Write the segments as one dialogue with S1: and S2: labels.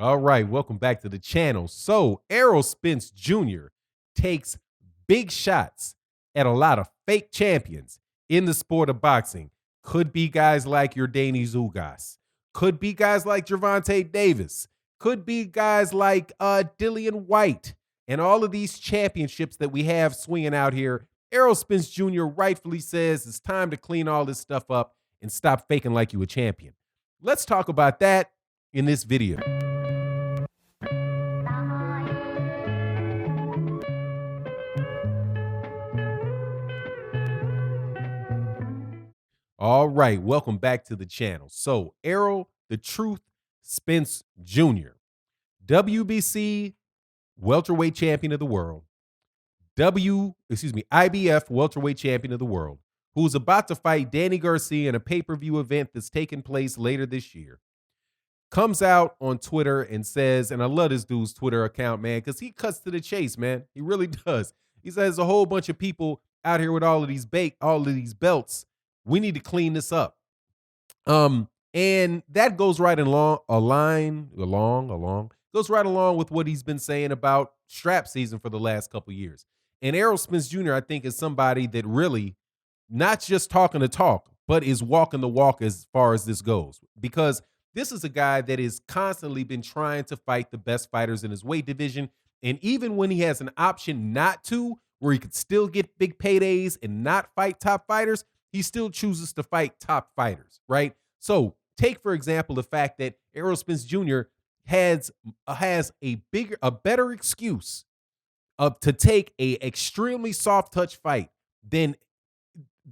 S1: All right, welcome back to the channel. So, Errol Spence Jr. takes big shots at a lot of fake champions in the sport of boxing. Could be guys like your Danny Zugas. Could be guys like Gervonta Davis. Could be guys like Dillian White. And all of these championships that we have swinging out here, Errol Spence Jr. rightfully says it's time to clean all this stuff up and stop faking like you a champion. Let's talk about that in this video. All right, welcome back to the channel. So, Errol the Truth Spence Jr., WBC welterweight champion of the world, IBF welterweight champion of the world, who's about to fight Danny Garcia in a pay-per-view event that's taking place later this year, comes out on Twitter and says, and I love this dude's Twitter account, man, because he cuts to the chase, man. He really does. He says a whole bunch of people out here with all of these belts. We need to clean this up. And that goes right along goes right along with what he's been saying about strap season for the last couple years. And Errol Spence Jr., I think, is somebody that really not just talking the talk, but is walking the walk as far as this goes. Because this is a guy that has constantly been trying to fight the best fighters in his weight division. And even when he has an option not to, where he could still get big paydays and not fight top fighters, he still chooses to fight top fighters, right? So take, for example, the fact that Errol Spence Jr. has a better excuse to take a extremely soft touch fight than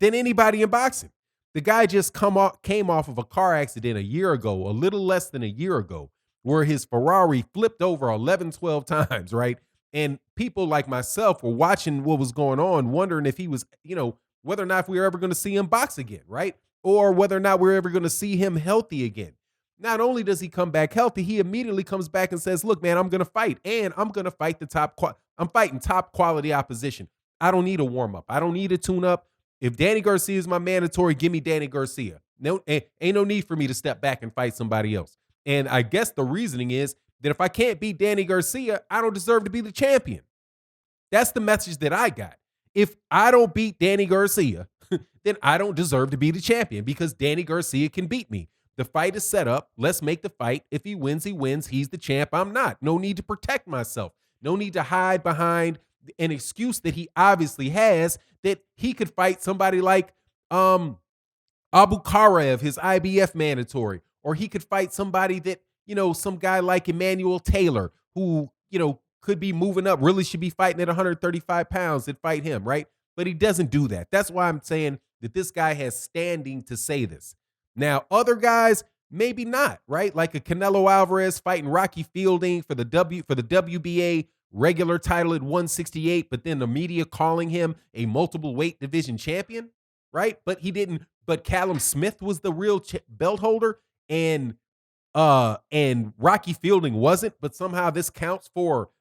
S1: anybody in boxing. The guy just came off of a car accident a year ago, a little less than a year ago, where his Ferrari flipped over 11, 12 times, right? And people like myself were watching what was going on, wondering if he was, whether or not we were ever going to see him box again, right? Or whether or not we're ever going to see him healthy again. Not only does he come back healthy, he immediately comes back and says, look, man, I'm going to fight, and I'm going to fight I'm fighting top quality opposition. I don't need a warm up. I don't need a tune up. If Danny Garcia is my mandatory, give me Danny Garcia. No, ain't no need for me to step back and fight somebody else. And I guess the reasoning is that if I can't beat Danny Garcia, I don't deserve to be the champion. That's the message that I got. If I don't beat Danny Garcia, then I don't deserve to be the champion because Danny Garcia can beat me. The fight is set up. Let's make the fight. If he wins, he wins. He's the champ. I'm not. No need to protect myself. No need to hide behind an excuse that he obviously has that he could fight somebody like Abu Karev, his IBF mandatory, or he could fight somebody that, some guy like Emmanuel Taylor, who, could be moving up, really should be fighting at 135 pounds that fight him, right? But he doesn't do that. That's why I'm saying that this guy has standing to say this. Now, other guys, maybe not, right? Like a Canelo Alvarez fighting Rocky Fielding for the WBA regular title at 168, but then the media calling him a multiple weight division champion, right? But he didn't. But Callum Smith was the real belt holder, and Rocky Fielding wasn't. But somehow this counts for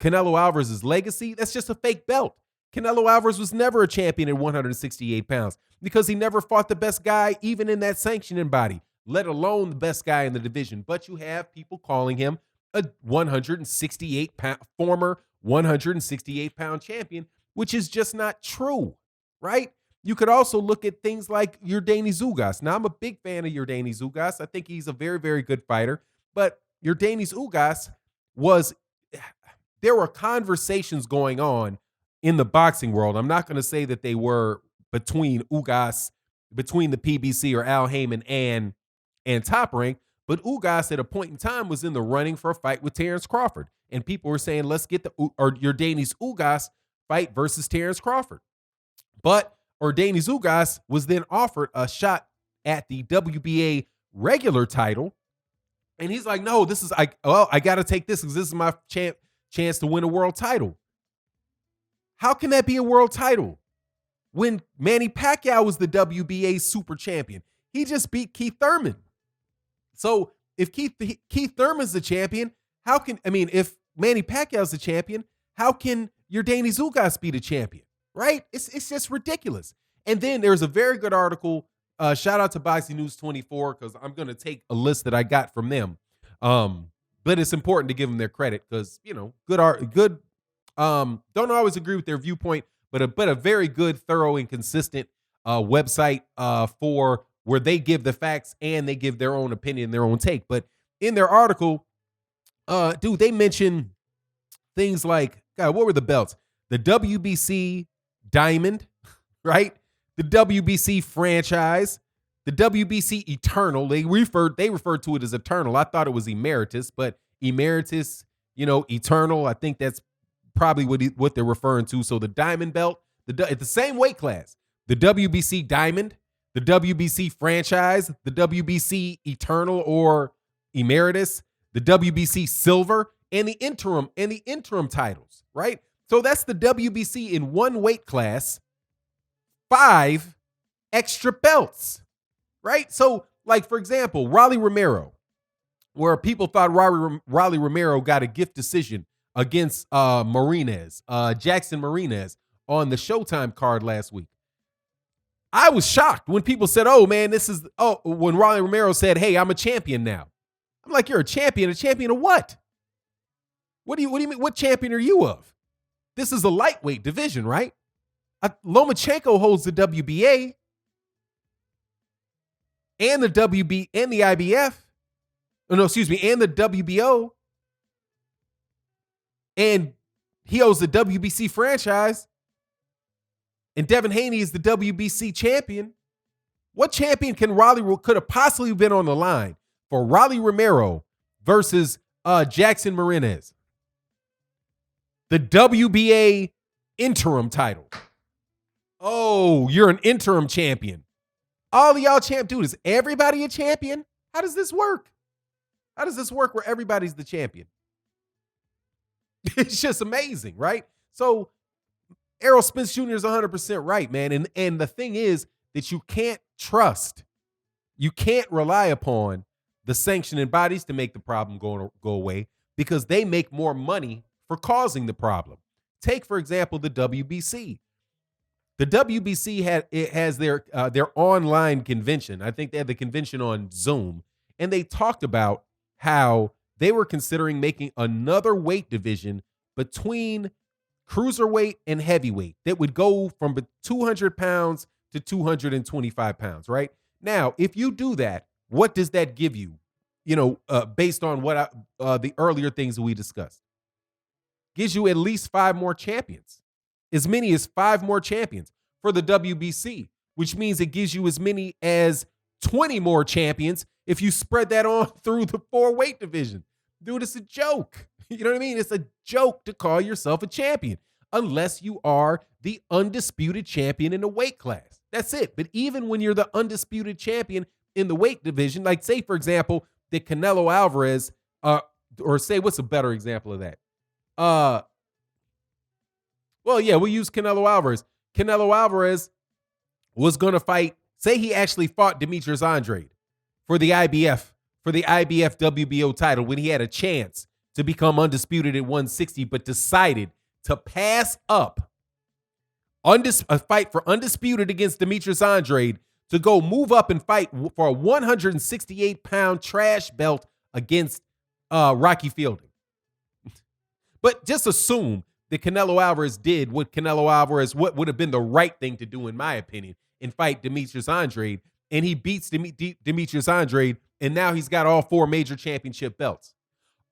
S1: Canelo Alvarez's legacy. That's just a fake belt. Canelo Alvarez was never a champion at 168 pounds because he never fought the best guy, even in that sanctioning body, let alone the best guy in the division. But you have people calling him a former 168-pound champion, which is just not true, right? You could also look at things like Yordenis Ugas. Now, I'm a big fan of Yordenis Ugas. I think he's a very, very good fighter. But Yordenis Ugas there were conversations going on in the boxing world. I'm not going to say that they were between the PBC or Al Heyman and Top Rank, but Ugas at a point in time was in the running for a fight with Terrence Crawford. And people were saying, let's get Yordenis Ugas fight versus Terrence Crawford. But Yordenis Ugas was then offered a shot at the WBA regular title. And he's like, no, I got to take this because this is my chance to win a world title. How can that be a world title when Manny Pacquiao was the WBA super champion? He just beat Keith Thurman. So if Keith Thurman's the champion, if Manny Pacquiao's the champion, how can Yordenis Ugas be the champion? Right? It's just ridiculous. And then there's a very good article. Shout out to Boxing News 24 because I'm going to take a list that I got from them. but it's important to give them their credit because, good art, good. Don't always agree with their viewpoint, but a very good, thorough, and consistent website for where they give the facts and they give their own opinion, their own take. But in their article, dude, they mention things like, God, what were the belts? The WBC Diamond, right? The WBC Franchise, the WBC Eternal. They referred to it as Eternal. I thought it was Emeritus, but Emeritus, Eternal. I think that's probably what they're referring to. So the Diamond belt, at the same weight class, the WBC Diamond, the WBC Franchise, the WBC Eternal or Emeritus, the WBC Silver, and the interim titles, right? So that's the WBC in one weight class, 5 extra belts, right? So, like, for example, Rolly Romero, where people thought Rolly Romero got a gift decision against Jackson Marinez on the Showtime card last week. I was shocked when people said, oh, man, when Rolly Romero said, hey, I'm a champion now. I'm like, you're a champion? A champion of what? What do you mean? What champion are you of? This is a lightweight division, right? Lomachenko holds the WBA and the WB and the IBF. Oh, no, excuse me, and the WBO. And he holds the WBC franchise. And Devin Haney is the WBC champion. What champion could have possibly been on the line for Rolly Romero versus Jackson Marinez? The WBA interim title. Oh, you're an interim champion. All of y'all dude, is everybody a champion? How does this work? How does this work where everybody's the champion? It's just amazing, right? So Errol Spence Jr. is 100% right, man. And the thing is that you can't rely upon the sanctioning bodies to make the problem go away because they make more money for causing the problem. Take, for example, the WBC. The WBC has their online convention. I think they had the convention on Zoom, and they talked about how they were considering making another weight division between cruiserweight and heavyweight that would go from 200 pounds to 225 pounds, right? Now, if you do that, what does that give you? Based on what the earlier things that we discussed. Gives you at least 5 more champions. As many as 5 more champions for the WBC, which means it gives you as many as 20 more champions if you spread that on through the 4-weight division. Dude, it's a joke. You know what I mean? It's a joke to call yourself a champion unless you are the undisputed champion in the weight class. That's it. But even when you're the undisputed champion in the weight division, like say, for example, that Canelo Alvarez, or say, what's a better example of that? Well, yeah, we'll use Canelo Alvarez. Canelo Alvarez was going to fight, say he actually fought Demetrius Andrade for the IBF WBO title when he had a chance to become undisputed at 160, but decided to pass up a fight for undisputed against Demetrius Andrade to go move up and fight for a 168-pound trash belt against Rocky Fielding. But just assume that Canelo Alvarez did what would have been the right thing to do, in my opinion, and fight Demetrius Andrade. And he beats Demetrius Andrade, and now he's got all 4 major championship belts.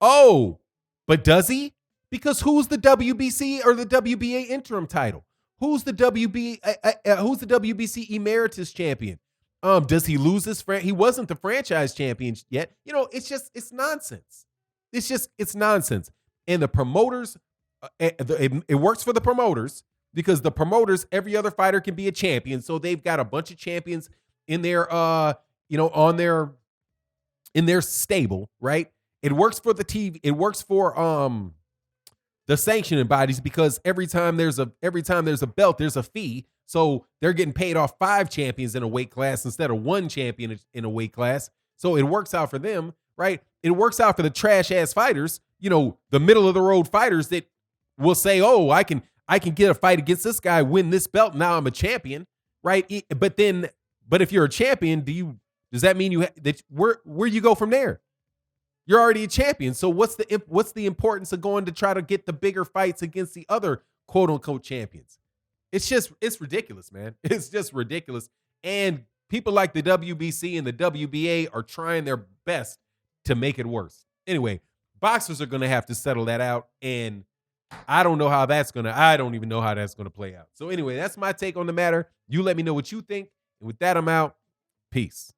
S1: Oh, but does he? Because who's the WBC or the WBA interim title? Who's the WBC Emeritus champion? Does he lose this? He wasn't the franchise champion yet. It's nonsense. It's nonsense. And the promoters, it works for the promoters because the promoters, every other fighter can be a champion. So they've got a bunch of champions in their, in their stable, right? It works for the TV. It works for the sanctioning bodies because every time there's a belt, there's a fee. So they're getting paid off 5 champions in a weight class instead of 1 champion in a weight class. So it works out for them, right? It works out for the trash ass fighters, the middle of the road fighters that will say, "Oh, I can get a fight against this guy, win this belt. Now I'm a champion," right? But if you're a champion, does that mean that where you go from there? You're already a champion. So what's the importance of going to try to get the bigger fights against the other quote unquote champions? It's ridiculous, man. It's just ridiculous. And people like the WBC and the WBA are trying their best to make it worse. Anyway, boxers are going to have to settle that out. And I don't even know how that's going to play out. So anyway, that's my take on the matter. You let me know what you think. And with that, I'm out. Peace.